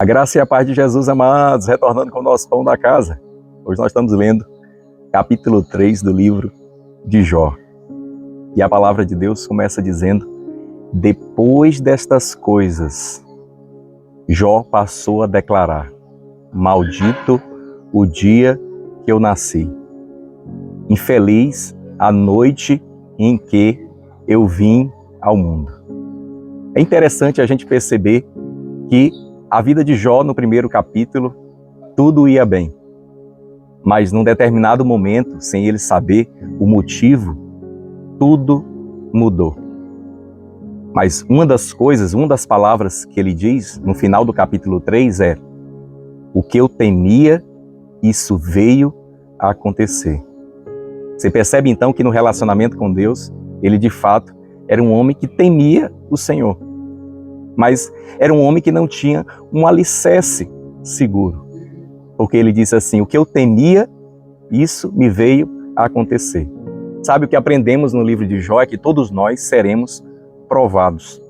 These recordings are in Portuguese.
A graça e a paz de Jesus, amados, retornando com o nosso pão da casa. Hoje nós estamos lendo capítulo 3 do livro de Jó. E a palavra de Deus começa dizendo: depois destas coisas, Jó passou a declarar: maldito o dia que eu nasci. Infeliz a noite em que eu vim ao mundo. É interessante a gente perceber que a vida de Jó, no primeiro capítulo, tudo ia bem. Mas num determinado momento, sem ele saber o motivo, tudo mudou. Mas uma das palavras que ele diz no final do capítulo 3 é: o que eu temia, isso veio a acontecer. Você percebe então que no relacionamento com Deus, ele de fato era um homem que temia o Senhor. Mas era um homem que não tinha um alicerce seguro. Porque ele disse assim: o que eu temia, isso me veio a acontecer. Sabe o que aprendemos no livro de Jó? É que todos nós seremos provados.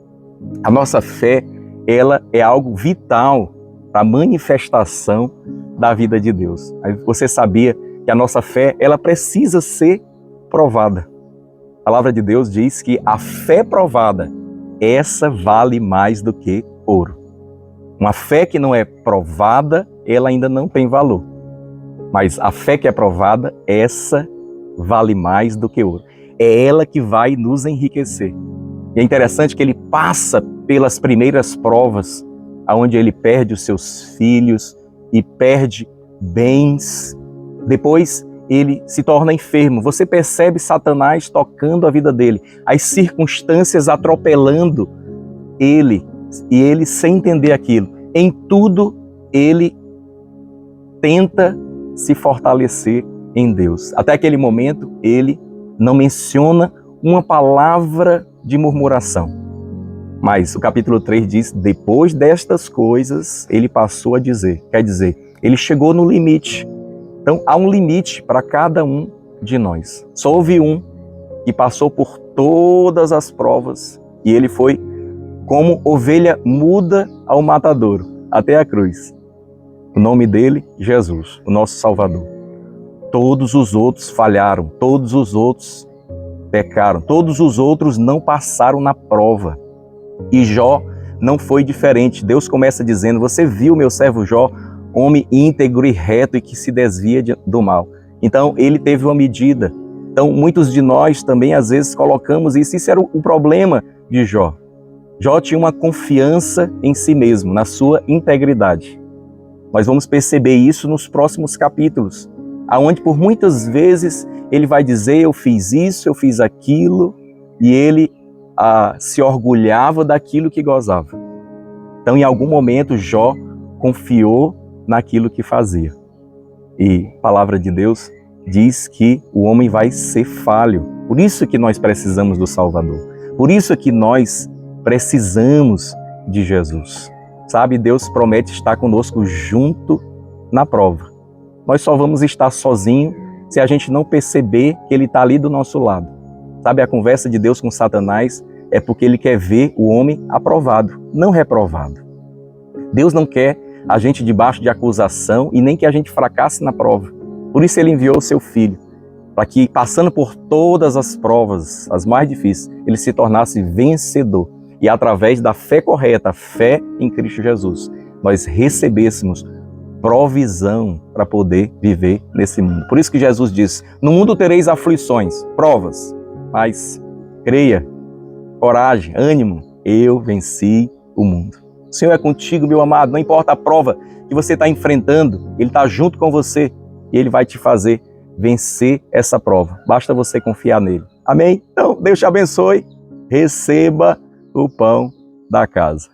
A nossa fé, ela é algo vital para a manifestação da vida de Deus. Você sabia que a nossa fé, ela precisa ser provada. A palavra de Deus diz que a fé provada, essa vale mais do que ouro. Uma fé que não é provada, ela ainda não tem valor. Mas a fé que é provada, essa vale mais do que ouro. É ela que vai nos enriquecer. E é interessante que ele passa pelas primeiras provas, onde ele perde os seus filhos e perde bens. Depois ele se torna enfermo. Você percebe Satanás tocando a vida dele, as circunstâncias atropelando ele, e ele sem entender aquilo. Em tudo ele tenta se fortalecer em Deus. Até aquele momento ele não menciona uma palavra de murmuração. Mas o capítulo 3 diz: depois destas coisas ele passou a dizer. Quer dizer, ele chegou no limite. Então, há um limite para cada um de nós. Só houve um que passou por todas as provas e ele foi como ovelha muda ao matadouro, até a cruz. O nome dele, Jesus, o nosso Salvador. Todos os outros falharam, todos os outros pecaram, todos os outros não passaram na prova. E Jó não foi diferente. Deus começa dizendo: você viu meu servo Jó, homem íntegro e reto e que se desvia do mal. Então, ele teve uma medida. Então, muitos de nós também, às vezes, colocamos isso. Isso era o problema de Jó. Jó tinha uma confiança em si mesmo, na sua integridade. Nós vamos perceber isso nos próximos capítulos, aonde por muitas vezes ele vai dizer: eu fiz isso, eu fiz aquilo, e ele se orgulhava daquilo que gozava. Então, em algum momento, Jó confiou naquilo que fazia. E a palavra de Deus diz que o homem vai ser falho. Por isso que nós precisamos do Salvador. Por isso que nós precisamos de Jesus. Sabe, Deus promete estar conosco junto na prova. Nós só vamos estar sozinhos se a gente não perceber que Ele está ali do nosso lado. Sabe, a conversa de Deus com Satanás é porque Ele quer ver o homem aprovado, não reprovado. Deus não quer a gente debaixo de acusação e nem que a gente fracasse na prova. Por isso Ele enviou o seu Filho, para que, passando por todas as provas, as mais difíceis, Ele se tornasse vencedor. E através da fé correta, a fé em Cristo Jesus, nós recebêssemos provisão para poder viver nesse mundo. Por isso que Jesus diz: no mundo tereis aflições, provas, mas creia, coragem, ânimo, eu venci o mundo. O Senhor é contigo, meu amado, não importa a prova que você está enfrentando, Ele está junto com você e Ele vai te fazer vencer essa prova. Basta você confiar nele. Amém? Então, Deus te abençoe. Receba o pão da casa.